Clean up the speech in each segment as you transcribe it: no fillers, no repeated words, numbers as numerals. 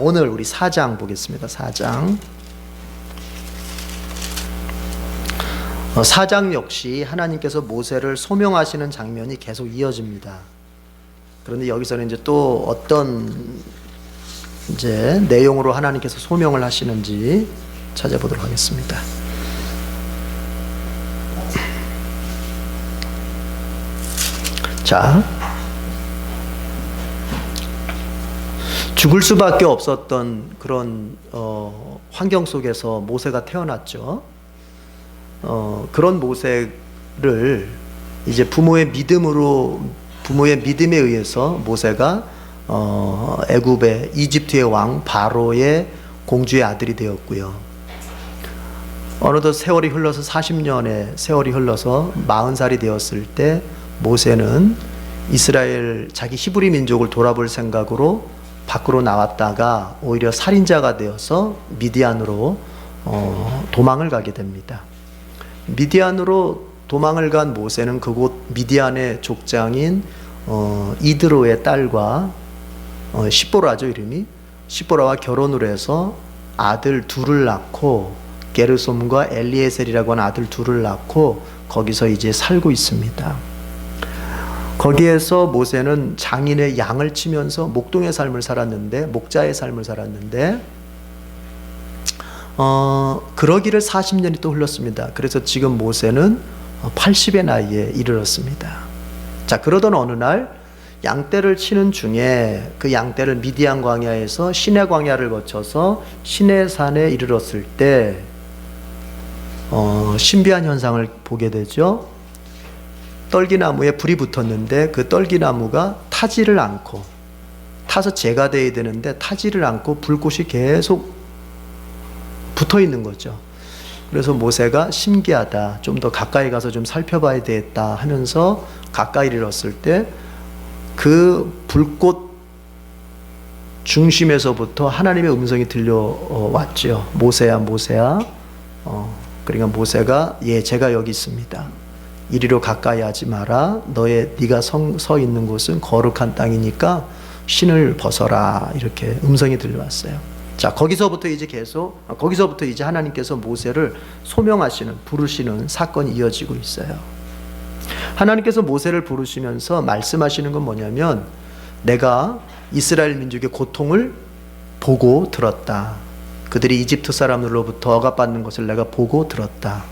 오늘 우리 4장 보겠습니다. 4장. 4장 역시 하나님께서 모세를 소명하시는 장면이 계속 이어집니다. 그런데 여기서는 이제 또 어떤 이제 내용으로 하나님께서 소명을 하시는지 찾아보도록 하겠습니다. 자, 죽을 수밖에 없었던 그런 환경 속에서 모세가 태어났죠. 그런 모세를 이제 부모의 믿음에 의해서 모세가 애굽의 이집트의 왕 바로의 공주의 아들이 되었고요. 어느덧 세월이 흘러서 40년의 세월이 흘러서 40살이 되었을 때 모세는 이스라엘 자기 히브리 민족을 돌아볼 생각으로 밖으로 나왔다가 오히려 살인자가 되어서 미디안으로 도망을 가게 됩니다. 미디안으로 도망을 간 모세는 그곳 미디안의 족장인 이드로의 딸과 시보라죠, 이름이. 시보라와 결혼을 해서 아들 둘을 낳고 게르솜과 엘리에셀이라고 하는 아들 둘을 낳고 거기서 이제 살고 있습니다. 거기에서 모세는 장인의 양을 치면서 목동의 삶을 살았는데, 목자의 삶을 살았는데 그러기를 40년이 또 흘렀습니다. 그래서 지금 모세는 80의 나이에 이르렀습니다. 자, 그러던 어느 날 양떼를 치는 중에 그 양떼를 미디안 광야에서 시내 광야를 거쳐서 시내산에 이르렀을 때 신비한 현상을 보게 되죠. 떨기나무에 불이 붙었는데 그 떨기나무가 타지를 않고, 타서 재가 되어야 되는데 타지를 않고 불꽃이 계속 붙어 있는 거죠. 그래서 모세가 신기하다, 좀 더 가까이 가서 좀 살펴봐야 되겠다 하면서 가까이 이르렀을 때 그 불꽃 중심에서부터 하나님의 음성이 들려왔죠. 모세야, 모세야. 그러니까 모세가, 예, 제가 여기 있습니다. 이리로 가까이 하지 마라. 네가 서 있는 곳은 거룩한 땅이니까 신을 벗어라. 이렇게 음성이 들려왔어요. 자, 거기서부터 이제 하나님께서 모세를 소명하시는, 부르시는 사건이 이어지고 있어요. 하나님께서 모세를 부르시면서 말씀하시는 건 뭐냐면, 내가 이스라엘 민족의 고통을 보고 들었다. 그들이 이집트 사람들로부터 억압받는 것을 내가 보고 들었다.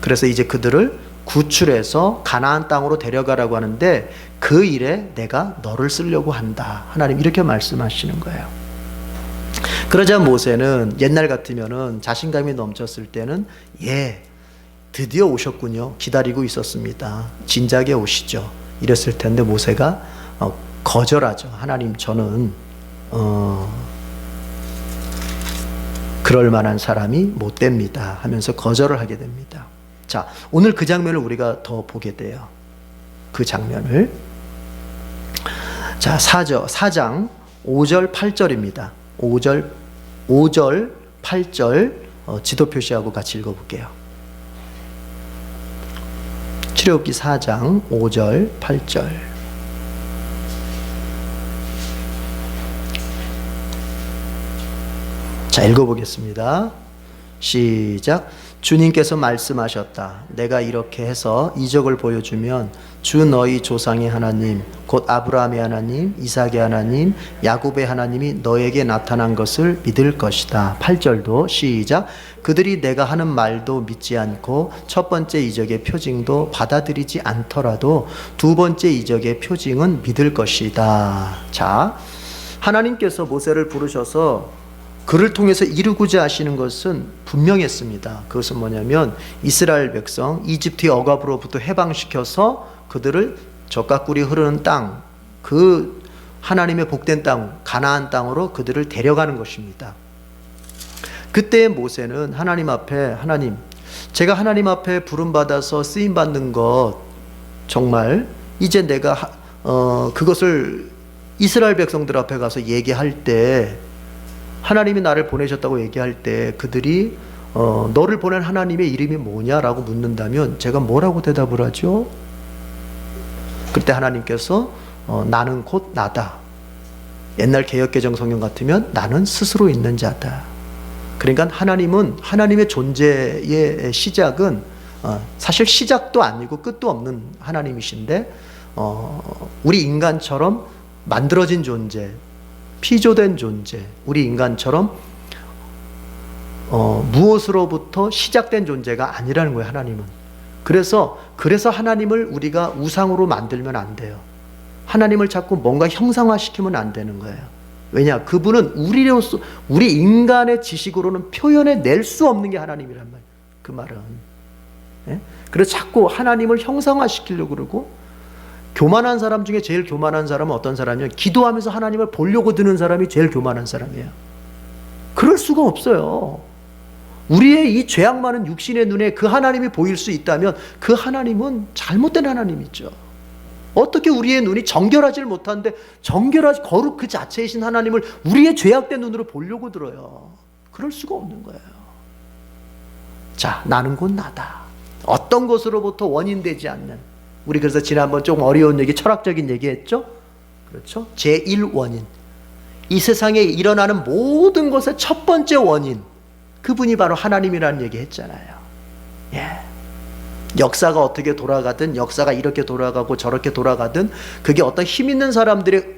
그래서 이제 그들을 구출해서 가나안 땅으로 데려가라고 하는데 그 일에 내가 너를 쓰려고 한다. 하나님 이렇게 말씀하시는 거예요. 그러자 모세는 옛날 같으면은 자신감이 넘쳤을 때는, 예, 드디어 오셨군요. 기다리고 있었습니다. 진작에 오시죠. 이랬을 텐데 모세가 거절하죠. 하나님, 저는 그럴 만한 사람이 못 됩니다 하면서 거절을 하게 됩니다. 자, 오늘 그 장면을 우리가 더 보게 돼요. 그 장면을. 자, 4장 5절 8절입니다. 5절 8절 지도 표시하고 같이 읽어볼게요. 출애굽기 4장 5절 8절. 자, 읽어보겠습니다. 시작. 주님께서 말씀하셨다. 내가 이렇게 해서 이적을 보여주면 주 너희 조상의 하나님, 곧 아브라함의 하나님, 이삭의 하나님, 야곱의 하나님이 너에게 나타난 것을 믿을 것이다. 8절도 시작. 그들이 내가 하는 말도 믿지 않고 첫 번째 이적의 표징도 받아들이지 않더라도 두 번째 이적의 표징은 믿을 것이다. 자, 하나님께서 모세를 부르셔서 그를 통해서 이루고자 하시는 것은 분명했습니다. 그것은 뭐냐면 이스라엘 백성 이집트의 억압으로부터 해방시켜서 그들을 젖과 꿀이 흐르는 땅, 그 하나님의 복된 땅 가나안 땅으로 그들을 데려가는 것입니다. 그때 모세는 하나님 앞에, 하나님, 제가 하나님 앞에 부름받아서 쓰임받는 것, 정말 이제 내가 그것을 이스라엘 백성들 앞에 가서 얘기할 때, 하나님이 나를 보내셨다고 얘기할 때 그들이 너를 보낸 하나님의 이름이 뭐냐라고 묻는다면 제가 뭐라고 대답을 하죠? 그때 하나님께서 나는 곧 나다. 옛날 개역개정 성경 같으면 나는 스스로 있는 자다. 그러니까 하나님은 하나님의 존재의 시작은 사실 시작도 아니고 끝도 없는 하나님이신데 우리 인간처럼 만들어진 존재, 피조된 존재, 우리 인간처럼 무엇으로부터 시작된 존재가 아니라는 거예요. 하나님은. 그래서 하나님을 우리가 우상으로 만들면 안 돼요. 하나님을 자꾸 뭔가 형상화시키면 안 되는 거예요. 왜냐? 그분은 우리 인간의 지식으로는 표현해낼 수 없는 게 하나님이란 말이에요. 그 말은. 예? 그래서 자꾸 하나님을 형상화시키려고 그러고, 교만한 사람 중에 제일 교만한 사람은 어떤 사람이냐면 기도하면서 하나님을 보려고 드는 사람이 제일 교만한 사람이에요. 그럴 수가 없어요. 우리의 이 죄악 많은 육신의 눈에 그 하나님이 보일 수 있다면 그 하나님은 잘못된 하나님이죠. 어떻게 우리의 눈이 정결하지를 못하는데 정결하지 거룩 그 자체이신 하나님을 우리의 죄악된 눈으로 보려고 들어요. 그럴 수가 없는 거예요. 자, 나는 곧 나다. 어떤 것으로부터 원인되지 않는, 우리 그래서 지난번 좀 어려운 얘기, 철학적인 얘기 했죠? 그렇죠? 제1원인. 이 세상에 일어나는 모든 것의 첫 번째 원인, 그분이 바로 하나님이라는 얘기 했잖아요. 예. 역사가 어떻게 돌아가든, 역사가 이렇게 돌아가고 저렇게 돌아가든, 그게 어떤 힘 있는 사람들의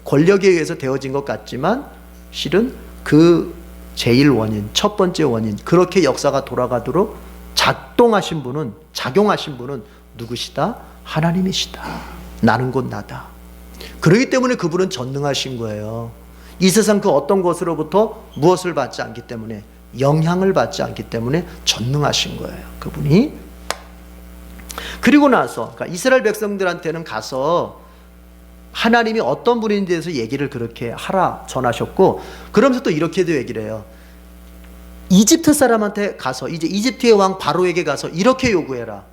권력에 의해서 되어진 것 같지만 실은 그 제1원인, 첫 번째 원인, 그렇게 역사가 돌아가도록 작용하신 분은 누구시다? 하나님이시다. 나는 곧 나다. 그렇기 때문에 그분은 전능하신 거예요. 이 세상 그 어떤 것으로부터 무엇을 받지 않기 때문에, 영향을 받지 않기 때문에 전능하신 거예요. 그분이. 그리고 나서 그러니까 이스라엘 백성들한테는 가서 하나님이 어떤 분인지에 대해서 얘기를 그렇게 하라 전하셨고, 그러면서 또 이렇게도 얘기를 해요. 이집트 사람한테 가서, 이제 이집트의 왕 바로에게 가서 이렇게 요구해라.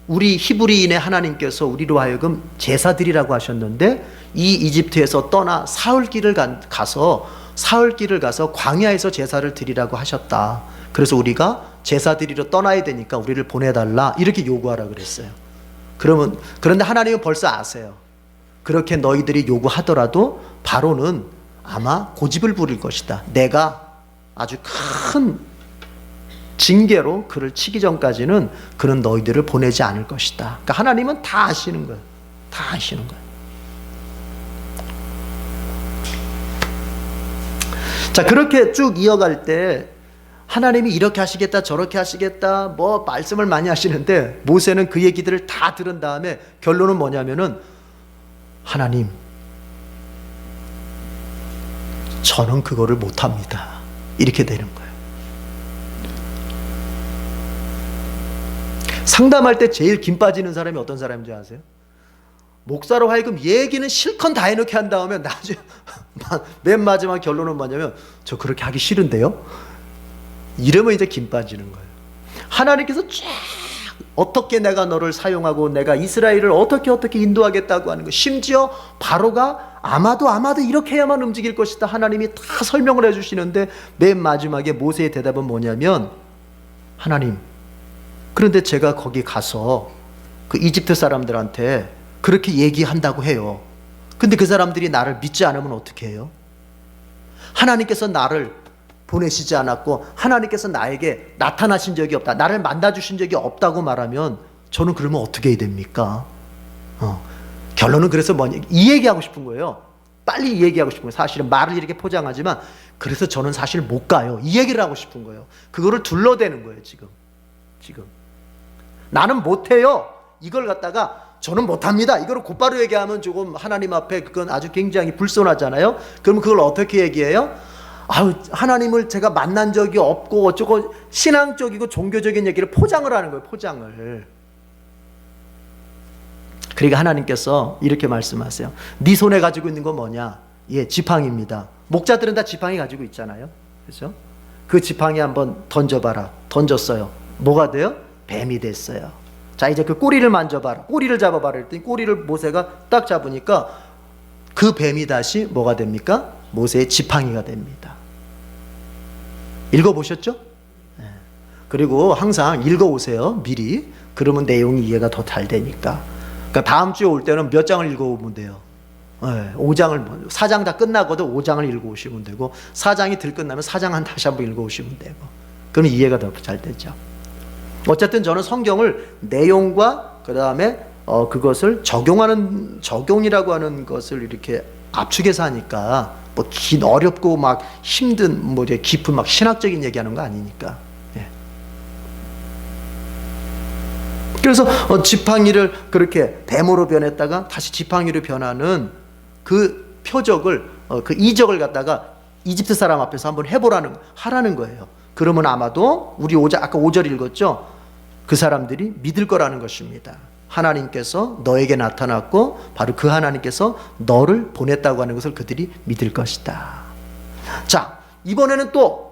우리 히브리인의 하나님께서 우리로 하여금 제사드리라고 하셨는데, 이 이집트에서 떠나 사흘길을 가서 광야에서 제사를 드리라고 하셨다. 그래서 우리가 제사 드리러 떠나야 되니까 우리를 보내달라, 이렇게 요구하라 그랬어요. 그런데 하나님은 벌써 아세요. 그렇게 너희들이 요구하더라도 바로는 아마 고집을 부릴 것이다. 내가 아주 큰 징계로 그를 치기 전까지는 그는 너희들을 보내지 않을 것이다. 그러니까 하나님은 다 아시는 거예요. 다 아시는 거예요. 자, 그렇게 쭉 이어갈 때 하나님이 이렇게 하시겠다 저렇게 하시겠다 뭐 말씀을 많이 하시는데, 모세는 그 얘기들을 다 들은 다음에 결론은 뭐냐면은, 하나님, 저는 그거를 못합니다. 이렇게 되는 거예요. 상담할 때 제일 김 빠지는 사람이 어떤 사람인지 아세요? 목사로 하여금 얘기는 실컷 다 해놓게 한 다음에 나중에 맨 마지막 결론은 뭐냐면, 저 그렇게 하기 싫은데요? 이러면 이제 김 빠지는 거예요. 하나님께서 쫙 어떻게 내가 너를 사용하고 내가 이스라엘을 어떻게 인도하겠다고 하는 거, 심지어 바로가 아마도 이렇게 해야만 움직일 것이다, 하나님이 다 설명을 해주시는데, 맨 마지막에 모세의 대답은 뭐냐면, 하나님, 그런데 제가 거기 가서 그 이집트 사람들한테 그렇게 얘기한다고 해요. 근데 그 사람들이 나를 믿지 않으면 어떻게 해요? 하나님께서 나를 보내시지 않았고 하나님께서 나에게 나타나신 적이 없다, 나를 만나주신 적이 없다고 말하면 저는 그러면 어떻게 해야 됩니까? 결론은 그래서 뭐냐, 이 얘기하고 싶은 거예요. 빨리 이 얘기하고 싶은 거예요. 사실은 말을 이렇게 포장하지만, 그래서 저는 사실 못 가요, 이 얘기를 하고 싶은 거예요. 그거를 둘러대는 거예요. 지금 나는 못해요, 이걸 갖다가 저는 못합니다, 이걸 곧바로 얘기하면 조금 하나님 앞에 그건 아주 굉장히 불손하잖아요. 그럼 그걸 어떻게 얘기해요? 하나님을 제가 만난 적이 없고 어쩌고, 신앙적이고 종교적인 얘기를 포장을 하는 거예요. 포장을. 그러니까 하나님께서 이렇게 말씀하세요. 네 손에 가지고 있는 건 뭐냐? 예, 지팡이입니다. 목자들은 다 지팡이 가지고 있잖아요. 그렇죠? 그 지팡이 한번 던져봐라. 던졌어요. 뭐가 돼요? 뱀이 됐어요. 자, 이제 그 꼬리를 만져봐라. 꼬리를 잡아봐라 했더니 꼬리를 모세가 딱 잡으니까 그 뱀이 다시 뭐가 됩니까? 모세의 지팡이가 됩니다. 읽어보셨죠? 네. 그리고 항상 읽어오세요, 미리. 그러면 내용이 이해가 더 잘 되니까. 그러니까 다음 주에 올 때는 몇 장을 읽어오면 돼요? 5장을 4장 다 끝나고도 5장을 읽어오시면 되고 4장이 들 끝나면 4장 다시 한번 읽어오시면 되고 그러면 이해가 더 잘 되죠. 어쨌든 저는 성경을 내용과 그 다음에 그것을 적용이라고 하는 것을 이렇게 압축해서 하니까 뭐 어렵고 막 힘든 뭐 깊은 막 신학적인 얘기하는 거 아니니까. 예. 그래서 지팡이를 그렇게 뱀으로 변했다가 다시 지팡이로 변하는 그 표적을 그 이적을 갖다가 이집트 사람 앞에서 한번 하라는 거예요. 그러면 아마도 우리 아까 5절 읽었죠? 그 사람들이 믿을 거라는 것입니다. 하나님께서 너에게 나타났고 바로 그 하나님께서 너를 보냈다고 하는 것을 그들이 믿을 것이다. 자, 이번에는 또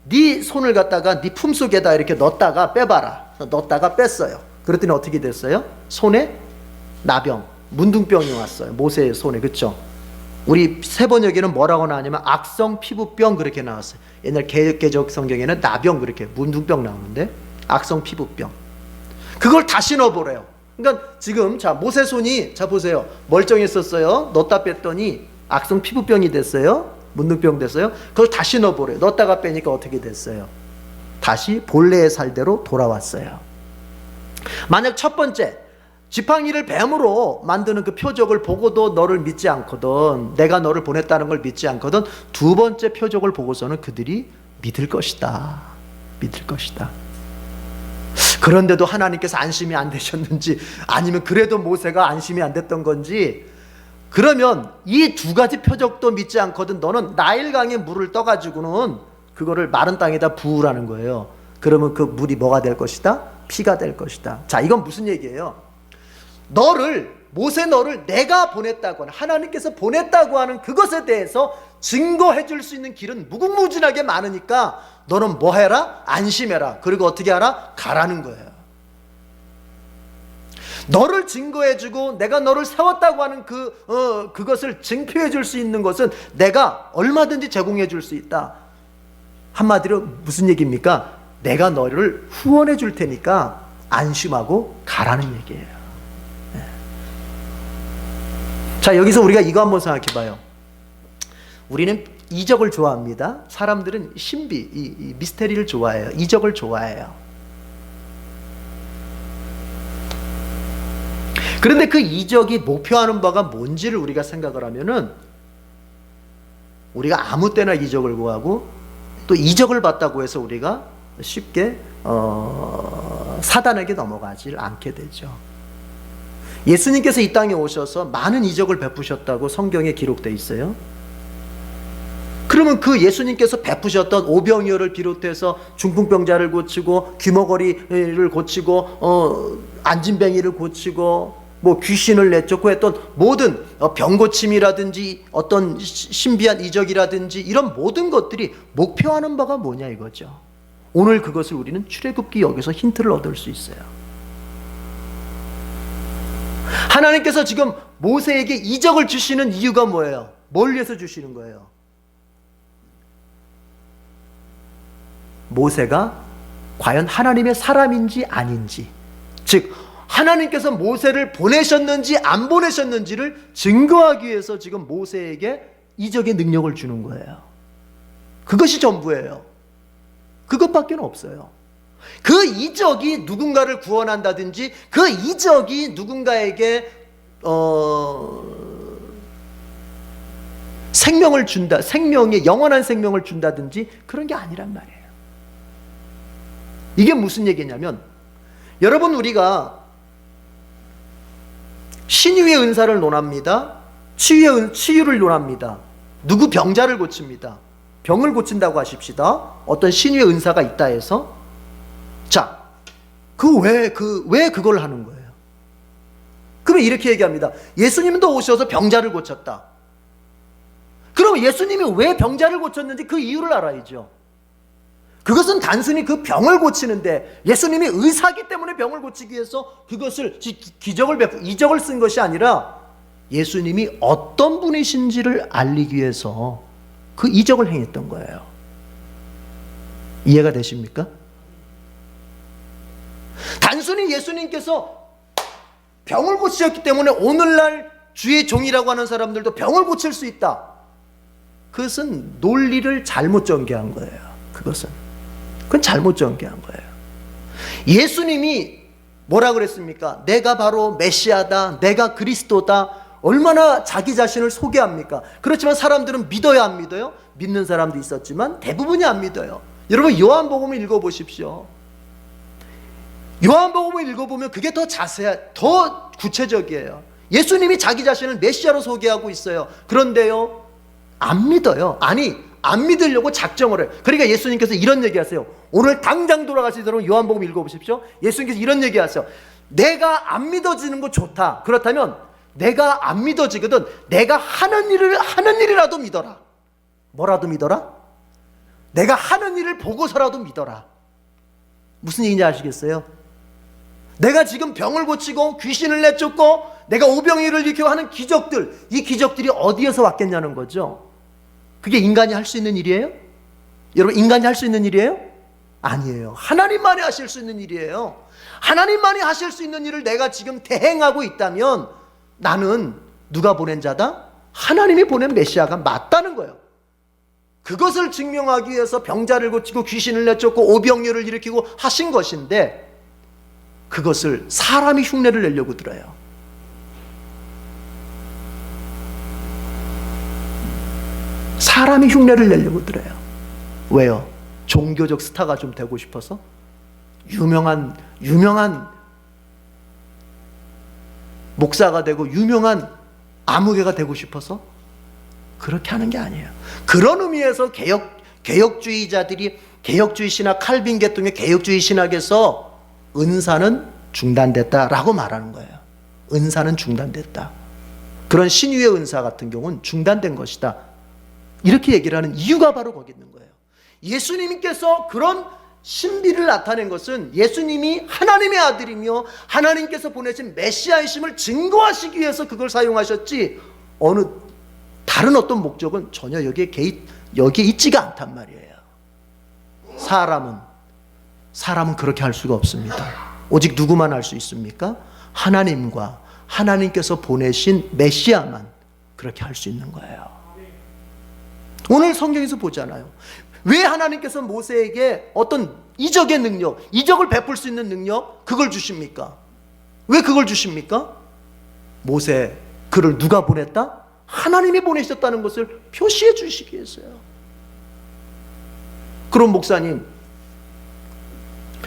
네 손을 갖다가 네 품속에다 이렇게 넣었다가 빼봐라. 넣었다가 뺐어요. 그랬더니 어떻게 됐어요? 손에 나병, 문둥병이 왔어요. 모세의 손에. 그렇죠? 우리 세번역에는 뭐라고 나왔냐면 악성 피부병 그렇게 나왔어요. 옛날 개역 성경에는 나병 그렇게 문둥병 나오는데 악성 피부병. 그걸 다시 넣어보래요. 그러니까 지금 자 모세 손이 자 보세요. 멀쩡했었어요. 넣었다 뺐더니 악성 피부병이 됐어요. 문둥병 됐어요. 그걸 다시 넣어보래요. 넣었다가 빼니까 어떻게 됐어요? 다시 본래의 살대로 돌아왔어요. 만약 첫 번째 지팡이를 뱀으로 만드는 그 표적을 보고도 너를 믿지 않거든, 내가 너를 보냈다는 걸 믿지 않거든, 두 번째 표적을 보고서는 그들이 믿을 것이다. 믿을 것이다. 그런데도 하나님께서 안심이 안 되셨는지 아니면 그래도 모세가 안심이 안 됐던 건지, 그러면 이 두 가지 표적도 믿지 않거든 너는 나일강에 물을 떠가지고는 그거를 마른 땅에다 부으라는 거예요. 그러면 그 물이 뭐가 될 것이다? 피가 될 것이다. 자, 이건 무슨 얘기예요? 모세 너를 내가 보냈다고 하는, 하나님께서 보냈다고 하는 그것에 대해서 증거해 줄 수 있는 길은 무궁무진하게 많으니까 너는 뭐 해라? 안심해라. 그리고 어떻게 하라? 가라는 거예요. 너를 증거해 주고 내가 너를 세웠다고 하는 그것을 증표해 줄 수 있는 것은 내가 얼마든지 제공해 줄 수 있다. 한마디로 무슨 얘기입니까? 내가 너를 후원해 줄 테니까 안심하고 가라는 얘기예요. 네. 자, 여기서 우리가 이거 한번 생각해 봐요. 우리는 이적을 좋아합니다. 사람들은 신비, 이 미스테리를 좋아해요. 이적을 좋아해요. 그런데 그 이적이 목표하는 바가 뭔지를 우리가 생각을 하면은 우리가 아무 때나 이적을 구하고 또 이적을 받다고 해서 우리가 쉽게 사단에게 넘어가지 않게 되죠. 예수님께서 이 땅에 오셔서 많은 이적을 베푸셨다고 성경에 기록되어 있어요. 그러면 그 예수님께서 베푸셨던 오병이어를 비롯해서 중풍병자를 고치고 귀머거리를 고치고 안진뱅이를 고치고 뭐 귀신을 내쫓고 했던 모든 병고침이라든지 어떤 신비한 이적이라든지 이런 모든 것들이 목표하는 바가 뭐냐 이거죠. 오늘 그것을 우리는 출애굽기 여기서 힌트를 얻을 수 있어요. 하나님께서 지금 모세에게 이적을 주시는 이유가 뭐예요? 뭘 위해서 주시는 거예요? 모세가 과연 하나님의 사람인지 아닌지, 즉 하나님께서 모세를 보내셨는지 안 보내셨는지를 증거하기 위해서 지금 모세에게 이적의 능력을 주는 거예요. 그것이 전부예요. 그것밖에 없어요. 그 이적이 누군가를 구원한다든지 그 이적이 누군가에게 생명을 준다, 영원한 생명을 준다든지 그런 게 아니란 말이에요. 이게 무슨 얘기냐면, 여러분 우리가 신유의 은사를 논합니다. 치유를 논합니다. 누구 병자를 고칩니다. 병을 고친다고 하십시다. 어떤 신유의 은사가 있다 해서, 자, 왜 그걸 하는 거예요? 그러면 이렇게 얘기합니다. 예수님도 오셔서 병자를 고쳤다. 그럼 예수님이 왜 병자를 고쳤는지 그 이유를 알아야죠. 그것은 단순히 그 병을 고치는데, 예수님이 의사기 때문에 병을 고치기 위해서 그것을 이적을 쓴 것이 아니라 예수님이 어떤 분이신지를 알리기 위해서 그 이적을 행했던 거예요. 이해가 되십니까? 단순히 예수님께서 병을 고치셨기 때문에 오늘날 주의 종이라고 하는 사람들도 병을 고칠 수 있다. 그것은 논리를 잘못 전개한 거예요. 그건 잘못 전개한 거예요. 예수님이 뭐라 그랬습니까? 내가 바로 메시아다, 내가 그리스도다. 얼마나 자기 자신을 소개합니까? 그렇지만 사람들은 믿어야 안 믿어요? 믿는 사람도 있었지만 대부분이 안 믿어요. 여러분 요한복음을 읽어보십시오. 요한복음을 읽어보면 그게 더 더 구체적이에요. 예수님이 자기 자신을 메시아로 소개하고 있어요. 그런데요, 안 믿어요. 아니, 안 믿으려고 작정을 해요. 그러니까 예수님께서 이런 얘기하세요. 오늘 당장 돌아가시도록 요한복음 읽어보십시오. 예수님께서 이런 얘기하세요. 내가 안 믿어지는 거 좋다. 그렇다면 내가 안 믿어지거든 내가 하는 일이라도 믿어라. 뭐라도 믿어라? 내가 하는 일을 보고서라도 믿어라. 무슨 얘기인지 아시겠어요? 내가 지금 병을 고치고 귀신을 내쫓고 내가 오병이어를 일으키고 하는 기적들, 이 기적들이 어디에서 왔겠냐는 거죠. 그게 인간이 할 수 있는 일이에요? 여러분, 인간이 할 수 있는 일이에요? 아니에요. 하나님만이 하실 수 있는 일이에요. 하나님만이 하실 수 있는 일을 내가 지금 대행하고 있다면 나는 누가 보낸 자다? 하나님이 보낸 메시아가 맞다는 거예요. 그것을 증명하기 위해서 병자를 고치고 귀신을 내쫓고 오병이어를 일으키고 하신 것인데 그것을 사람이 흉내를 내려고 들어요. 사람이 흉내를 내려고 들어요. 왜요? 종교적 스타가 좀 되고 싶어서? 유명한 목사가 되고 유명한 아무개가 되고 싶어서? 그렇게 하는 게 아니에요. 그런 의미에서 개혁주의자들이 개혁주의 신학, 칼빈 계통의 개혁주의 신학에서 은사는 중단됐다라고 말하는 거예요. 은사는 중단됐다. 그런 신유의 은사 같은 경우는 중단된 것이다. 이렇게 얘기를 하는 이유가 바로 거기 있는 거예요. 예수님께서 그런 신비를 나타낸 것은 예수님이 하나님의 아들이며 하나님께서 보내신 메시아이심을 증거하시기 위해서 그걸 사용하셨지 다른 어떤 목적은 전혀 여기에 있지가 않단 말이에요. 사람은 그렇게 할 수가 없습니다. 오직 누구만 할 수 있습니까? 하나님과 하나님께서 보내신 메시아만 그렇게 할 수 있는 거예요. 오늘 성경에서 보잖아요. 왜 하나님께서 모세에게 어떤 이적의 능력, 이적을 베풀 수 있는 능력, 그걸 주십니까? 왜 그걸 주십니까? 모세, 그를 누가 보냈다? 하나님이 보내셨다는 것을 표시해 주시기 위해서요. 그럼 목사님,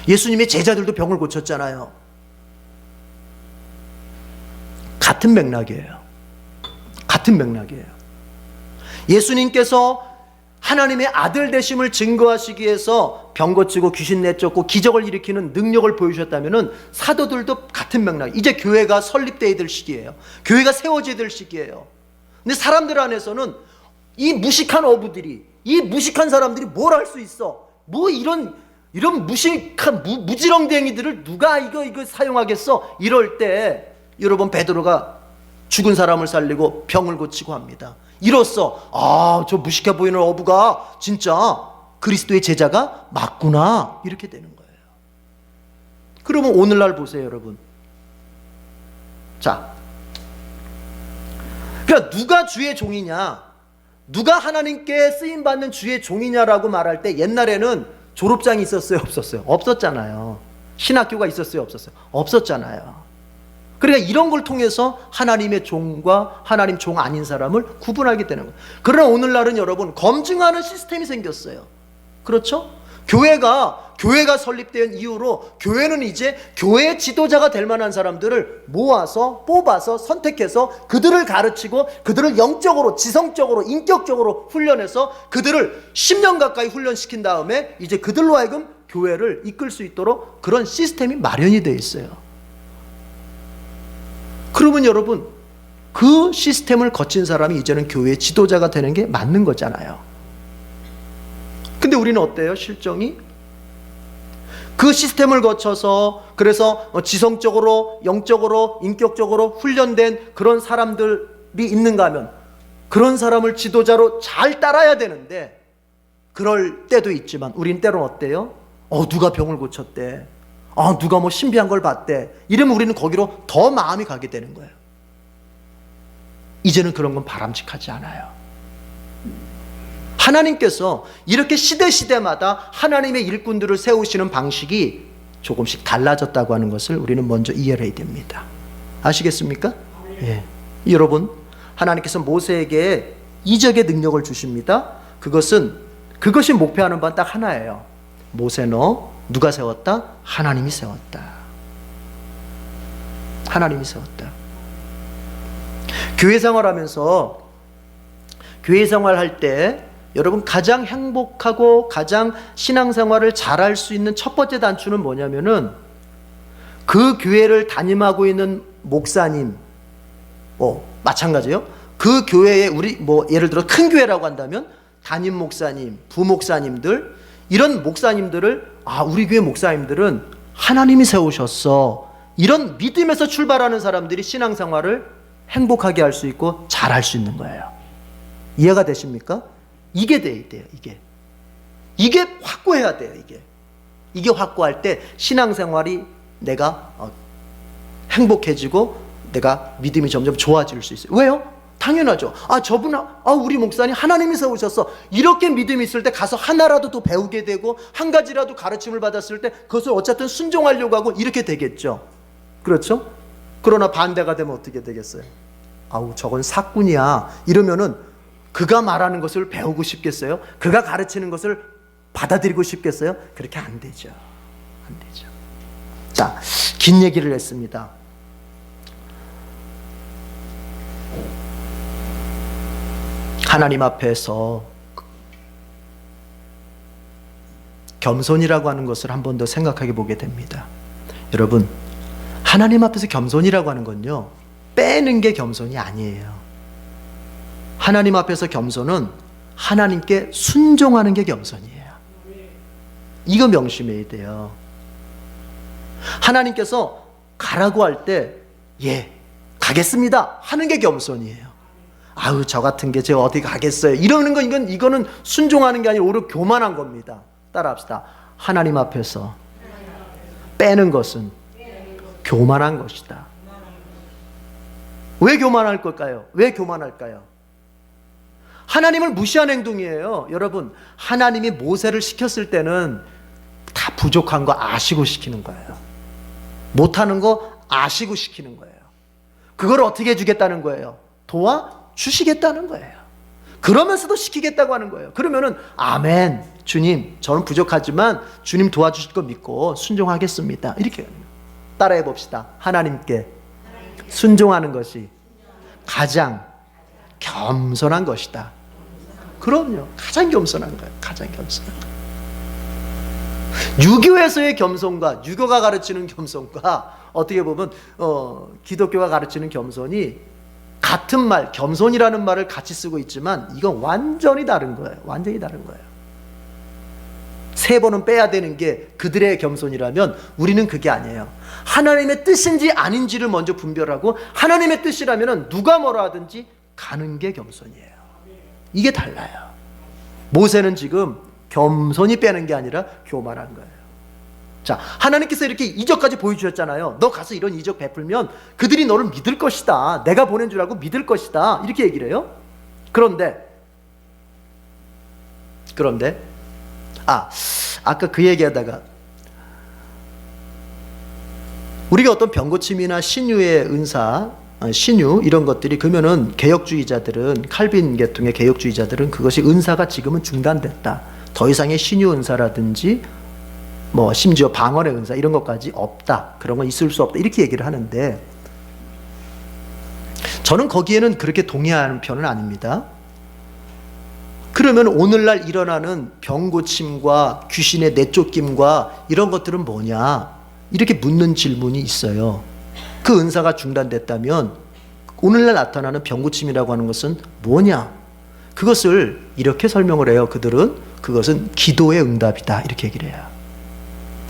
예수님의 제자들도 병을 고쳤잖아요. 같은 맥락이에요. 예수님께서 하나님의 아들 되심을 증거하시기 위해서 병 고치고 귀신 내쫓고 기적을 일으키는 능력을 보여주셨다면 사도들도 같은 맥락. 이제 교회가 설립되어야 될 시기예요. 교회가 세워져야 될 시기예요. 근데 사람들 안에서는 이 무식한 어부들이, 이 무식한 사람들이 뭘 할 수 있어? 뭐 이런 무식한 무지렁댕이들을 누가 이거 사용하겠어? 이럴 때 여러분, 베드로가 죽은 사람을 살리고 병을 고치고 합니다. 이로써 저 무식해 보이는 어부가 진짜 그리스도의 제자가 맞구나, 이렇게 되는 거예요. 그러면 오늘날 보세요, 여러분. 자, 그러니까 누가 주의 종이냐, 누가 하나님께 쓰임받는 주의 종이냐라고 말할 때 옛날에는 졸업장이 있었어요, 없었어요? 없었잖아요. 신학교가 있었어요, 없었어요? 없었잖아요. 그러니까 이런 걸 통해서 하나님의 종과 하나님 종 아닌 사람을 구분하게 되는 거예요. 그러나 오늘날은 여러분, 검증하는 시스템이 생겼어요. 그렇죠? 교회가 설립된 이후로 교회는 이제 교회 지도자가 될 만한 사람들을 모아서 뽑아서 선택해서 그들을 가르치고 그들을 영적으로, 지성적으로, 인격적으로 훈련해서 그들을 10년 가까이 훈련시킨 다음에 이제 그들로 하여금 교회를 이끌 수 있도록 그런 시스템이 마련이 되어 있어요. 그러면 여러분, 그 시스템을 거친 사람이 이제는 교회의 지도자가 되는 게 맞는 거잖아요. 근데 우리는 어때요? 실정이? 그 시스템을 거쳐서 그래서 지성적으로, 영적으로, 인격적으로 훈련된 그런 사람들이 있는가 하면 그런 사람을 지도자로 잘 따라야 되는데 그럴 때도 있지만 우린 때로는 어때요? 누가 병을 고쳤대. 누가 뭐 신비한 걸 봤대. 이러면 우리는 거기로 더 마음이 가게 되는 거예요. 이제는 그런 건 바람직하지 않아요. 하나님께서 이렇게 시대마다 하나님의 일꾼들을 세우시는 방식이 조금씩 달라졌다고 하는 것을 우리는 먼저 이해를 해야 됩니다. 아시겠습니까? 예. 여러분, 하나님께서 모세에게 이적의 능력을 주십니다. 그것이 목표하는 바는 딱 하나예요. 모세, 너 누가 세웠다? 하나님이 세웠다. 하나님이 세웠다. 교회 생활하면서, 교회 생활할 때 여러분 가장 행복하고 가장 신앙생활을 잘할 수 있는 첫 번째 단추는 뭐냐면은, 그 교회를 담임하고 있는 목사님, 마찬가지예요. 그 교회에 예를 들어 큰 교회라고 한다면 담임 목사님, 부목사님들, 이런 목사님들을, 우리 교회 목사님들은 하나님이 세우셨어, 이런 믿음에서 출발하는 사람들이 신앙생활을 행복하게 할 수 있고 잘할 수 있는 거예요. 이해가 되십니까? 이게 돼야 돼요. 이게 확고해야 돼요. 이게 확고할 때 신앙생활이 내가 행복해지고 내가 믿음이 점점 좋아질 수 있어요. 왜요? 당연하죠. 우리 목사님 하나님이 세우셨어, 이렇게 믿음이 있을 때 가서 하나라도 더 배우게 되고 한 가지라도 가르침을 받았을 때 그것을 어쨌든 순종하려고 하고 이렇게 되겠죠. 그렇죠? 그러나 반대가 되면 어떻게 되겠어요? 저건 사꾼이야 이러면은 그가 말하는 것을 배우고 싶겠어요? 그가 가르치는 것을 받아들이고 싶겠어요? 그렇게 안 되죠. 자, 긴 얘기를 했습니다. 하나님 앞에서 겸손이라고 하는 것을 한 번 더 생각해 보게 됩니다. 여러분, 하나님 앞에서 겸손이라고 하는 건요, 빼는 게 겸손이 아니에요. 하나님 앞에서 겸손은 하나님께 순종하는 게 겸손이에요. 이거 명심해야 돼요. 하나님께서 가라고 할 때 가겠습니다 하는 게 겸손이에요. 저 같은 게 제가 어디 가겠어요 이러는 거, 이거는 순종하는 게 아니라 오히려 교만한 겁니다. 따라합시다. 하나님 앞에서 빼는 것은 교만한 것이다. 왜 교만할 걸까요? 왜 교만할까요? 하나님을 무시한 행동이에요. 여러분, 하나님이 모세를 시켰을 때는 다 부족한 거 아시고 시키는 거예요. 못하는 거 아시고 시키는 거예요. 그걸 어떻게 해주겠다는 거예요? 도와주시겠다는 거예요. 그러면서도 시키겠다고 하는 거예요. 그러면은 아멘, 주님 저는 부족하지만 주님 도와주실 거 믿고 순종하겠습니다, 이렇게 따라해 봅시다. 하나님께 순종하는 것이 가장 겸손한 것이다. 그럼요, 가장 겸손한 거예요. 가장 겸손한 거예요. 유교에서의 겸손과, 유교가 가르치는 겸손과 어떻게 보면 기독교가 가르치는 겸손이 같은 말, 겸손이라는 말을 같이 쓰고 있지만 이건 완전히 다른 거예요. 완전히 다른 거예요. 세 번은 빼야 되는 게 그들의 겸손이라면 우리는 그게 아니에요. 하나님의 뜻인지 아닌지를 먼저 분별하고, 하나님의 뜻이라면 누가 뭐라 하든지 가는 게 겸손이에요. 이게 달라요. 모세는 지금 겸손이 빼는 게 아니라 교만한 거예요. 자, 하나님께서 이렇게 이적까지 보여주셨잖아요. 너 가서 이런 이적 베풀면 그들이 너를 믿을 것이다, 내가 보낸 줄 알고 믿을 것이다, 이렇게 얘기를 해요. 그런데 아까 그 얘기하다가 우리가 어떤 병고침이나 신유의 은사, 신유 이런 것들이, 그러면은 개혁주의자들은, 칼빈 계통의 개혁주의자들은 그것이 은사가 지금은 중단됐다, 더 이상의 신유 은사라든지 심지어 방언의 은사 이런 것까지 없다, 그런 건 있을 수 없다, 이렇게 얘기를 하는데 저는 거기에는 그렇게 동의하는 편은 아닙니다. 그러면 오늘날 일어나는 병고침과 귀신의 내쫓김과 이런 것들은 뭐냐, 이렇게 묻는 질문이 있어요. 그 은사가 중단됐다면 오늘날 나타나는 병고침이라고 하는 것은 뭐냐? 그것을 이렇게 설명을 해요. 그것은 기도의 응답이다, 이렇게 얘기를 해요.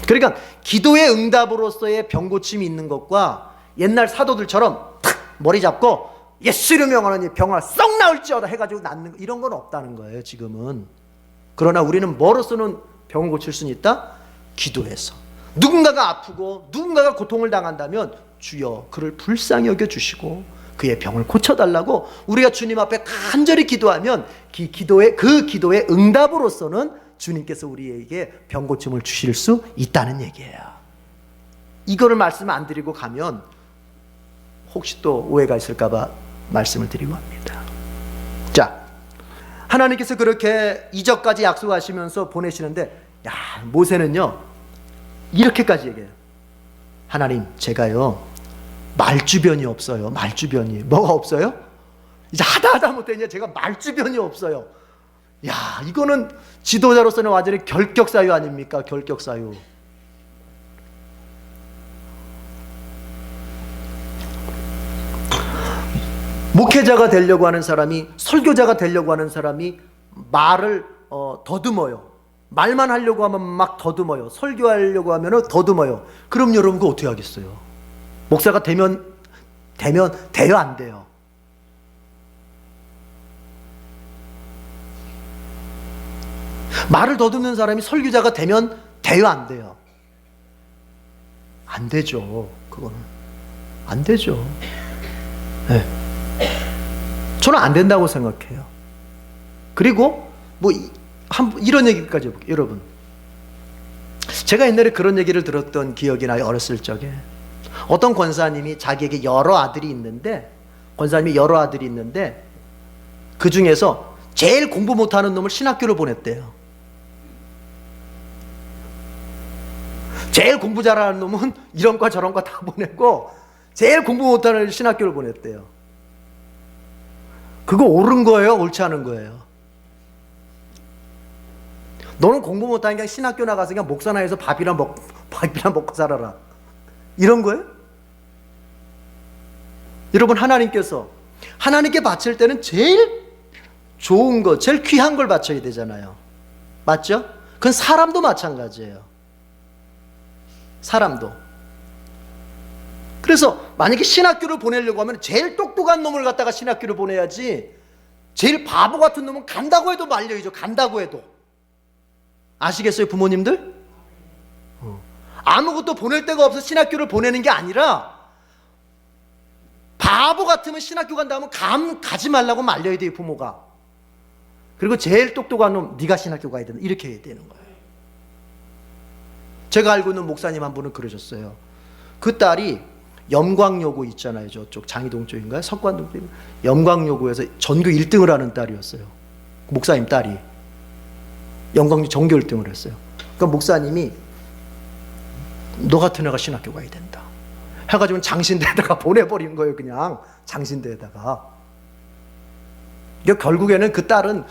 그러니까 기도의 응답으로서의 병고침이 있는 것과 옛날 사도들처럼 탁 머리 잡고 예수 이름으로 명하노니 병아 썩 나을지어다 해가지고 낫는, 이런 건 없다는 거예요 지금은. 그러나 우리는 뭐로서는 병을 고칠 수는 있다? 기도해서. 누군가가 아프고 누군가가 고통을 당한다면 주여 그를 불쌍히 여겨주시고 그의 병을 고쳐달라고 우리가 주님 앞에 간절히 기도하면 그 기도의 응답으로서는 주님께서 우리에게 병 고침을 주실 수 있다는 얘기예요. 이거를 말씀 안 드리고 가면 혹시 또 오해가 있을까 봐 말씀을 드리고 합니다. 자, 하나님께서 그렇게 이적까지 약속하시면서 보내시는데, 야, 모세는요 이렇게까지 얘기해요. 하나님, 제가요 말주변이 없어요. 말주변이. 뭐가 없어요? 이제 하다 못해 이제 제가 말주변이 없어요. 야, 이거는 지도자로서는 완전히 결격사유 아닙니까? 결격사유. 목회자가 되려고 하는 사람이, 설교자가 되려고 하는 사람이 말을 더듬어요. 말만 하려고 하면 막 더듬어요. 설교하려고 하면 더듬어요. 그럼 여러분 그거 어떻게 하겠어요? 목사가 돼요 안 돼요? 말을 더듬는 사람이 설교자가 되면 돼요 안 돼요? 안 되죠. 그거는 안 되죠. 네. 저는 안 된다고 생각해요. 그리고 뭐 이런 얘기까지 해볼게요. 여러분, 제가 옛날에 그런 얘기를 들었던 기억이 나요. 어렸을 적에 어떤 권사님이 자기에게 여러 아들이 있는데 그 중에서 제일 공부 못하는 놈을 신학교를 보냈대요. 제일 공부 잘하는 놈은 이런 과 저런 과 다 보내고 제일 공부 못하는 신학교를 보냈대요. 그거 옳은 거예요? 옳지 않은 거예요? 너는 공부 못하니까 그냥 신학교 나가서 그냥 목사나 해서 밥이나 먹고 살아라, 이런 거예요? 여러분, 하나님께 바칠 때는 제일 좋은 거, 제일 귀한 걸 바쳐야 되잖아요. 맞죠? 그건 사람도 마찬가지예요. 사람도. 그래서 만약에 신학교를 보내려고 하면 제일 똑똑한 놈을 갖다가 신학교를 보내야지, 제일 바보 같은 놈은 간다고 해도 말려야죠. 간다고 해도. 아시겠어요, 부모님들? 아무것도 보낼 데가 없어 신학교를 보내는 게 아니라, 바보 같으면 신학교 간다 하면 가지 말라고 말려야 돼요, 부모가. 그리고 제일 똑똑한 놈, 네가 신학교 가야 된다, 이렇게 해야 되는 거예요. 제가 알고 있는 목사님 한 분은 그러셨어요. 그 딸이 염광여고 있잖아요, 저쪽 장이동 쪽인가요? 석관동 쪽. 염광여고에서 전교 1등을 하는 딸이었어요. 목사님 딸이 염광여 전교 1등을 했어요. 그러니까 목사님이 너 같은 애가 신학교 가야 된다 해가지고 장신대에다가 보내버린 거예요. 그냥 장신대에다가. 그러니까 결국에는 그 딸은,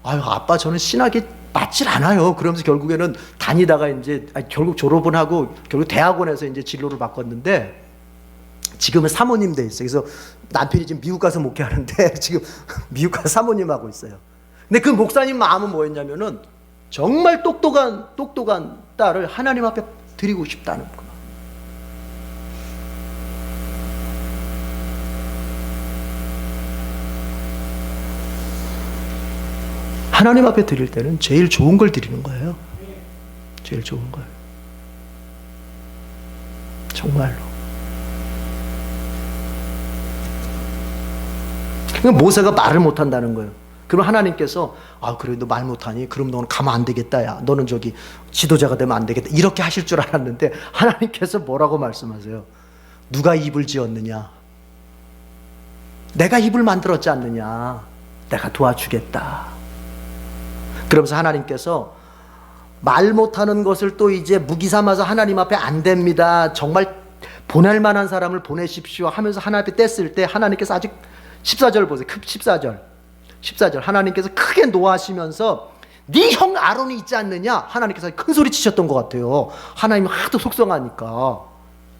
아유, 아빠 저는 신학이 맞질 않아요, 그러면서 결국에는 다니다가 이제 결국 졸업은 하고 결국 대학원에서 이제 진로를 바꿨는데 지금은 사모님 돼 있어요. 그래서 남편이 지금 미국 가서 목회하는데 지금 미국 가서 사모님 하고 있어요. 근데 그 목사님 마음은 뭐였냐면은 정말 똑똑한 딸을 하나님 앞에 드리고 싶다는 거예요. 하나님 앞에 드릴 때는 제일 좋은 걸 드리는 거예요. 제일 좋은 걸. 정말로. 그러니까 모세가 말을 못한다는 거예요. 그럼 하나님께서, 아, 그래, 너 말 못하니? 그럼 너는 가면 안 되겠다, 야. 너는 저기 지도자가 되면 안 되겠다, 이렇게 하실 줄 알았는데 하나님께서 뭐라고 말씀하세요? 누가 입을 지었느냐? 내가 입을 만들었지 않느냐? 내가 도와주겠다. 그러면서 하나님께서 말 못하는 것을 또 이제 무기 삼아서 하나님 앞에 안 됩니다, 정말 보낼 만한 사람을 보내십시오 하면서 하나님 앞에 뗐을 때 하나님께서 아직 14절 보세요. 14절 하나님께서 크게 노하시면서 네 형 아론이 있지 않느냐, 하나님께서 큰 소리 치셨던 것 같아요. 하나님이 하도 속성하니까.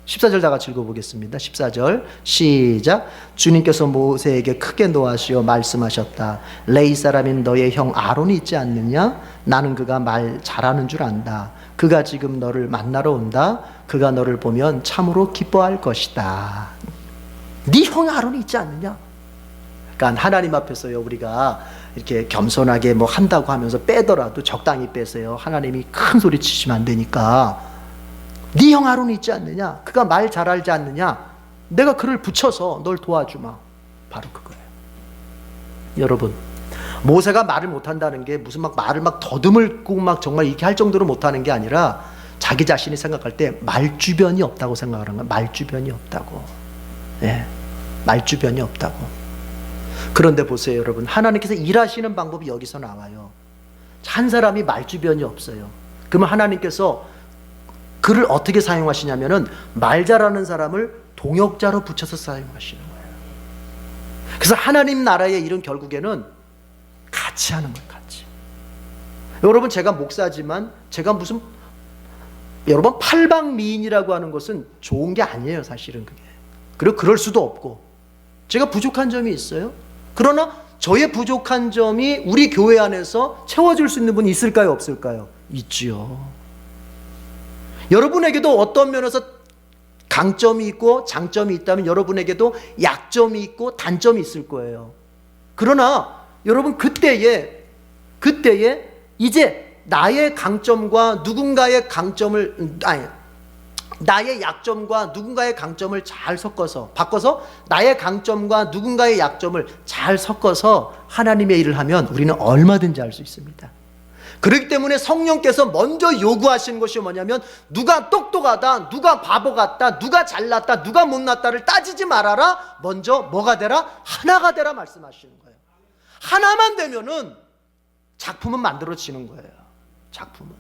14절 다 같이 읽어보겠습니다. 14절 시작. 주님께서 모세에게 크게 노하시어 말씀하셨다. 레위 사람인 너의 형 아론이 있지 않느냐? 나는 그가 말 잘하는 줄 안다. 그가 지금 너를 만나러 온다. 그가 너를 보면 참으로 기뻐할 것이다. 네 형 아론이 있지 않느냐? 그러니까 하나님 앞에서요, 우리가 이렇게 겸손하게 뭐 한다고 하면서 빼더라도 적당히 빼세요. 하나님이 큰 소리 치시면 안 되니까. 네 형 아론이 있지 않느냐? 그가 말 잘 알지 않느냐? 내가 그를 붙여서 널 도와주마. 바로 그거예요. 여러분, 모세가 말을 못한다는 게 무슨 막 말을 막 더듬을고 막 정말 이렇게 할 정도로 못하는 게 아니라 자기 자신이 생각할 때 말주변이 없다고 생각하는 거예요. 말주변이 없다고. 예, 말주변이 없다고. 그런데 보세요, 여러분. 하나님께서 일하시는 방법이 여기서 나와요. 한 사람이 말주변이 없어요. 그러면 하나님께서 그를 어떻게 사용하시냐면은 말 잘하는 사람을 동역자로 붙여서 사용하시는 거예요. 그래서 하나님 나라의 일은 결국에는 같이 하는 거예요. 같이. 여러분, 제가 목사지만 제가 무슨, 여러분, 팔방미인이라고 하는 것은 좋은 게 아니에요. 사실은 그게. 그리고 그럴 수도 없고 제가 부족한 점이 있어요. 그러나 저의 부족한 점이 우리 교회 안에서 채워줄 수 있는 분이 있을까요? 없을까요? 있지요. 여러분에게도 어떤 면에서 강점이 있고 장점이 있다면 여러분에게도 약점이 있고 단점이 있을 거예요. 그러나 여러분, 그때에 이제 나의 강점과 누군가의 강점을, 나의 약점과 누군가의 강점을 잘 섞어서, 바꿔서 나의 강점과 누군가의 약점을 잘 섞어서 하나님의 일을 하면 우리는 얼마든지 할 수 있습니다. 그렇기 때문에 성령께서 먼저 요구하시는 것이 뭐냐면, 누가 똑똑하다, 누가 바보 같다, 누가 잘났다, 누가 못났다를 따지지 말아라. 먼저 뭐가 되라? 하나가 되라 말씀하시는 거예요. 하나만 되면은 작품은 만들어지는 거예요. 작품은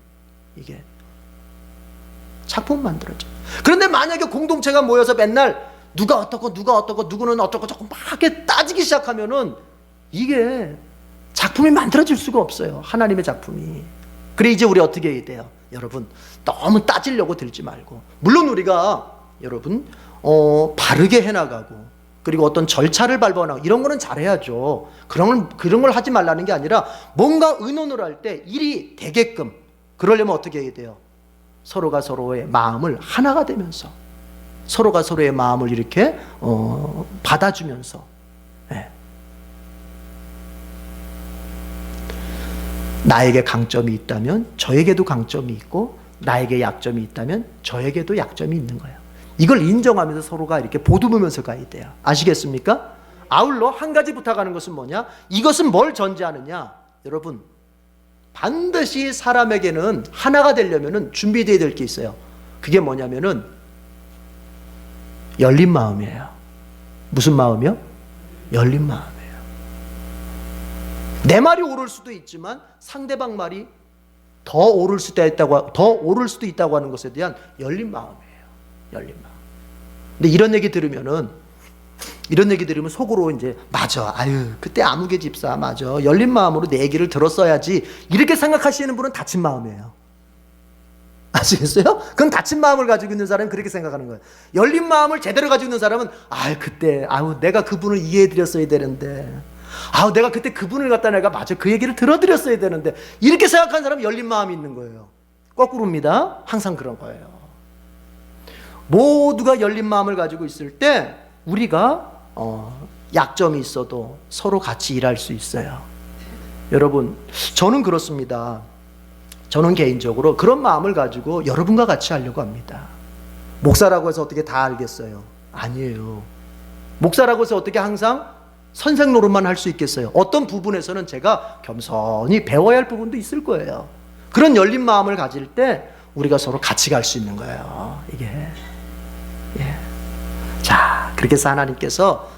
만들어져. 그런데 만약에 공동체가 모여서 맨날 누가 어떻고 누구는 어떻고 조금 막 이렇게 따지기 시작하면은 이게 작품이 만들어질 수가 없어요. 하나님의 작품이. 그래, 이제 우리 어떻게 해야 돼요? 여러분, 너무 따지려고 들지 말고, 물론 우리가 여러분 바르게 해나가고, 그리고 어떤 절차를 밟아나가고 이런 거는 잘해야죠. 그런 걸 하지 말라는 게 아니라, 뭔가 의논을 할 때 일이 되게끔 그러려면 어떻게 해야 돼요? 서로가 서로의 마음을 하나가 되면서, 서로가 서로의 마음을 이렇게 받아주면서, 네. 나에게 강점이 있다면 저에게도 강점이 있고, 나에게 약점이 있다면 저에게도 약점이 있는 거예요. 이걸 인정하면서 서로가 이렇게 보듬으면서 가야 돼요. 아시겠습니까? 아울러 한 가지 부탁하는 것은 뭐냐? 이것은 뭘 전제하느냐? 여러분, 반드시 사람에게는 하나가 되려면 준비되어야 될 게 있어요. 그게 뭐냐면은 열린 마음이에요. 무슨 마음이요? 열린 마음이에요. 내 말이 옳을 수도 있지만 상대방 말이 더 옳을 수도 있다고 하는 것에 대한 열린 마음이에요. 열린 마음. 근데 이런 얘기 들으면 속으로 이제, 맞아, 그때 아무개 집사, 맞아, 열린 마음으로 내 얘기를 들었어야지, 이렇게 생각하시는 분은 닫힌 마음이에요. 아시겠어요? 그건 닫힌 마음을 가지고 있는 사람은 그렇게 생각하는 거예요. 열린 마음을 제대로 가지고 있는 사람은, 그때 내가 그분을 이해해 드렸어야 되는데, 내가 그때 그분을 갖다 내가 맞아, 그 얘기를 들어드렸어야 되는데, 이렇게 생각하는 사람은 열린 마음이 있는 거예요. 거꾸로입니다. 항상 그런 거예요. 모두가 열린 마음을 가지고 있을 때 우리가 약점이 있어도 서로 같이 일할 수 있어요. 여러분, 저는 그렇습니다. 저는 개인적으로 그런 마음을 가지고 여러분과 같이 하려고 합니다. 목사라고 해서 어떻게 다 알겠어요? 아니에요. 목사라고 해서 어떻게 항상 선생 노릇만 할 수 있겠어요? 어떤 부분에서는 제가 겸손히 배워야 할 부분도 있을 거예요. 그런 열린 마음을 가질 때 우리가 서로 같이 갈 수 있는 거예요. 이게. 예. 자, 그렇게 해서 하나님께서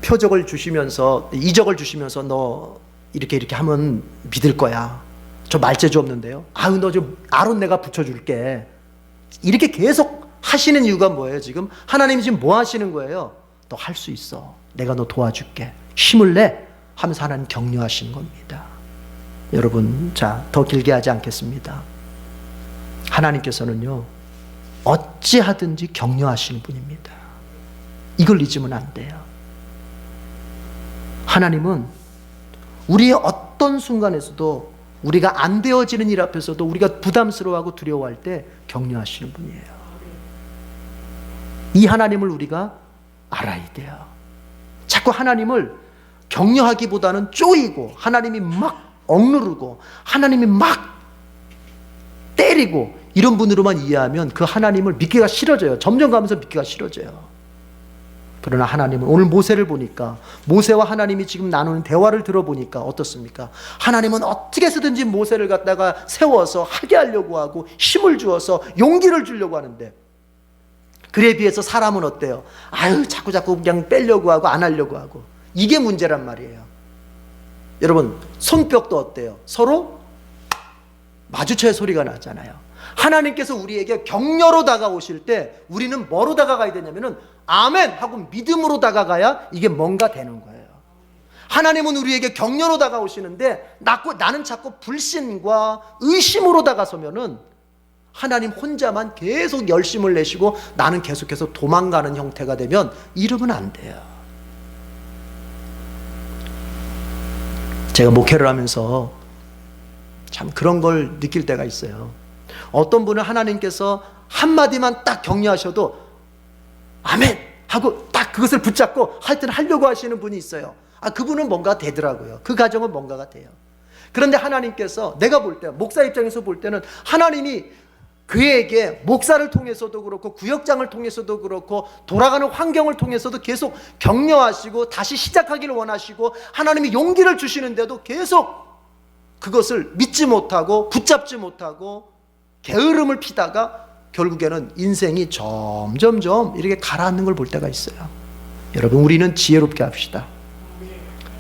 표적을 주시면서, 이적을 주시면서, 너 이렇게 하면 믿을 거야. 저 말재주 없는데요. 너 좀 아론 내가 붙여줄게. 이렇게 계속 하시는 이유가 뭐예요? 지금 하나님이 지금 뭐 하시는 거예요? 너 할 수 있어. 내가 너 도와줄게. 힘을 내. 하면서 하나님 격려하시는 겁니다. 여러분, 더 길게 하지 않겠습니다. 하나님께서는요, 어찌하든지 격려하시는 분입니다. 이걸 잊으면 안 돼요. 하나님은 우리의 어떤 순간에서도, 우리가 안 되어지는 일 앞에서도 우리가 부담스러워하고 두려워할 때 격려하시는 분이에요. 이 하나님을 우리가 알아야 돼요. 자꾸 하나님을 격려하기보다는 쪼이고, 하나님이 막 억누르고, 하나님이 막 때리고, 이런 분으로만 이해하면 그 하나님을 믿기가 싫어져요. 점점 가면서 믿기가 싫어져요. 그러나 하나님은 오늘 모세를 보니까, 모세와 하나님이 지금 나누는 대화를 들어보니까 어떻습니까? 하나님은 어떻게 해서든지 모세를 갖다가 세워서 하게 하려고 하고 힘을 주어서 용기를 주려고 하는데, 그에 비해서 사람은 어때요? 아유, 자꾸 그냥 빼려고 하고 안 하려고 하고. 이게 문제란 말이에요. 여러분, 손뼉도 어때요? 서로 마주쳐야 소리가 나잖아요. 하나님께서 우리에게 격려로 다가오실 때 우리는 뭐로 다가가야 되냐면은 아멘 하고 믿음으로 다가가야 이게 뭔가 되는 거예요. 하나님은 우리에게 격려로 다가오시는데 나는 자꾸 불신과 의심으로 다가서면은 하나님 혼자만 계속 열심을 내시고 나는 계속해서 도망가는 형태가 되면 이러면 안 돼요. 제가 목회를 하면서 참 그런 걸 느낄 때가 있어요. 어떤 분은 하나님께서 한마디만 딱 격려하셔도 아멘 하고 딱 그것을 붙잡고 하여튼 하려고 하시는 분이 있어요. 그분은 뭔가 되더라고요. 그 가정은 뭔가가 돼요. 그런데 하나님께서, 내가 볼 때, 목사 입장에서 볼 때는 하나님이 그에게 목사를 통해서도 그렇고 구역장을 통해서도 그렇고 돌아가는 환경을 통해서도 계속 격려하시고 다시 시작하기를 원하시고 하나님이 용기를 주시는데도 계속 그것을 믿지 못하고 붙잡지 못하고 게으름을 피다가 결국에는 인생이 점점점 이렇게 가라앉는 걸 볼 때가 있어요. 여러분, 우리는 지혜롭게 합시다.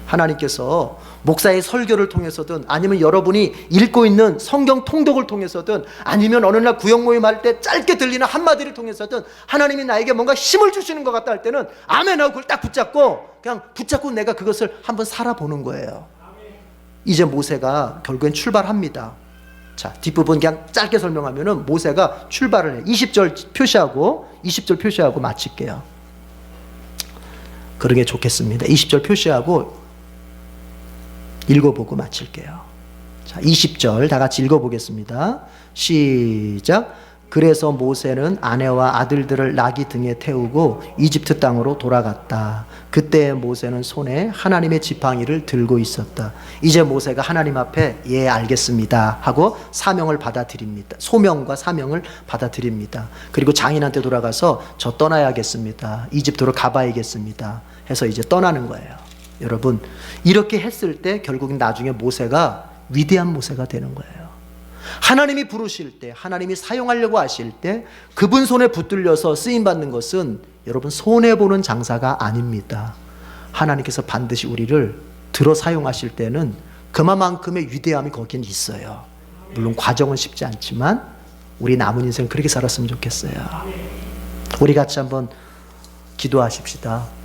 하나님께서 목사의 설교를 통해서든 아니면 여러분이 읽고 있는 성경 통독을 통해서든 아니면 어느 날 구역 모임할 때 짧게 들리는 한마디를 통해서든 하나님이 나에게 뭔가 힘을 주시는 것 같다 할 때는 아멘 하고 그걸 딱 붙잡고 그냥 붙잡고 내가 그것을 한번 살아보는 거예요. 이제 모세가 결국엔 출발합니다. 자, 뒷부분 그냥 짧게 설명하면은 모세가 출발을 해. 20절 표시하고 마칠게요. 그러게 좋겠습니다. 20절 표시하고 읽어보고 마칠게요. 자, 20절 다 같이 읽어보겠습니다. 시작. 그래서 모세는 아내와 아들들을 나귀 등에 태우고 이집트 땅으로 돌아갔다. 그때 모세는 손에 하나님의 지팡이를 들고 있었다. 이제 모세가 하나님 앞에 예 알겠습니다 하고 사명을 받아들입니다. 소명과 사명을 받아들입니다. 그리고 장인한테 돌아가서 저 떠나야겠습니다. 이집트로 가봐야겠습니다 해서 이제 떠나는 거예요. 여러분, 이렇게 했을 때 결국은 나중에 모세가 위대한 모세가 되는 거예요. 하나님이 부르실 때, 하나님이 사용하려고 하실 때 그분 손에 붙들려서 쓰임받는 것은 여러분 손해보는 장사가 아닙니다. 하나님께서 반드시 우리를 들어 사용하실 때는 그만큼의 위대함이 거긴 있어요. 물론 과정은 쉽지 않지만 우리 남은 인생 그렇게 살았으면 좋겠어요. 우리 같이 한번 기도하십시다.